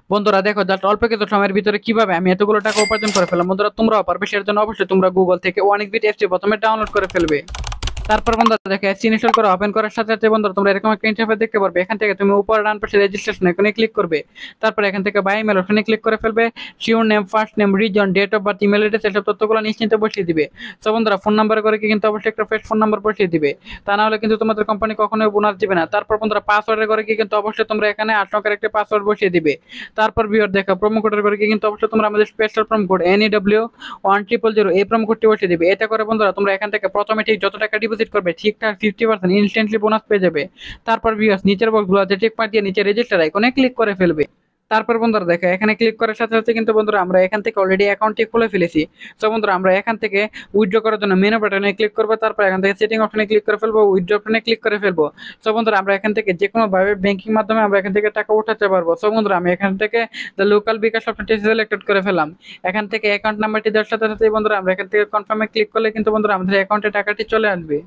বন্ধুরা দেখো জাস্ট অল্প কিছু সময়ের ভিতরে কিভাবে আমি এতগুলো টাকা উপার্জন করে ফেললাম। বন্ধুরা তোমরাও পারবে, সেটার জন্য অবশ্যই তোমরা গুগল থেকে অনেকবিট অ্যাপসটি প্রথমে ডাউনলোড করে ফেলবে। তারপর বন্ধুরা দেখো অ্যাপস ইনস্টল করে ওপেন করার সাথে সাথে বন্ধুরা তোমরা এরকম একটা ইন্টারফেস দেখতে পারবে। এখান থেকে তুমি উপর ডান পাশে রেজিস্ট্রেশন এখানে ক্লিক করবে। তারপর এখান থেকে বাই ইমেল ওখানে ক্লিক করে ফেলবে। Surname, first name, reason, date of birth, email address এসব তথ্যগুলো নিশ্চিন্তে বসিয়ে দিবে। তো বন্ধুরা ফোন নাম্বার করে কি কিন্তু অবশ্যই একটা ফ্রেশ ফোন নাম্বার বসিয়ে দিবে, তা না হলে কিন্তু তোমাদের কোম্পানি কখনোই বোনাস দিবে না। তারপর বন্ধুরা পাসওয়ার্ডের করে কি কিন্তু অবশ্যই তোমরা এখানে 8 সংখ্যার একটা পাসওয়ার্ড বসিয়ে দিবে। তারপর ভিউয়ার দেখো প্রোমো কোডের করে কি কিন্তু অবশ্যই তোমরা আমাদের স্পেশাল প্রোমো কোড NEW 1000 এই প্রোমো কোডটি বসিয়ে দিবে। এটা করে বন্ধুরা তোমরা এখান থেকে প্রথমে ঠিক যত টাকা ডিপোজিট করবে ঠিকঠাক 50% ইনস্ট্যান্টলি বোনাস পেয়ে যাবে। তারপর ভিউয়ার্স নিচের বক্সগুলোতে টিক মার্ক দিয়ে নিচে রেজিস্টার আইকনে ক্লিক করে ফেলবে। তারপর বন্ধুরা দেখো এখানে ক্লিক করার সাথে সাথে কিন্তু বন্ধুরা আমরা এখান থেকে অলরেডি অ্যাকাউন্টটি খুলে ফেলেছি। তো বন্ধুরা আমরা এখান থেকে উইথড্র করার জন্য মেনু বাটনে ক্লিক করবো, তারপর এখান থেকে সেটিং অপশনে ক্লিক করে ফেলবো, উইথড্র অপশনে ক্লিক করে ফেলবো। তো বন্ধুরা আমরা এখান থেকে যে কোনো ভাবে ব্যাংকিং মাধ্যমে আমরা এখান থেকে টাকা উঠাতে পারবো। তো বন্ধুরা আমি এখান থেকে দ্য লোকাল বিকাশ অপশনটি সিলেক্টেড করে ফেললাম। এখান থেকে অ্যাকাউন্ট নাম্বারটি দেওয়ার সাথে সাথে বন্ধুরা আমরা এখান থেকে কনফার্মে ক্লিক করলে কিন্তু বন্ধুরা আমাদের অ্যাকাউন্টে টাকাটি চলে আসবে।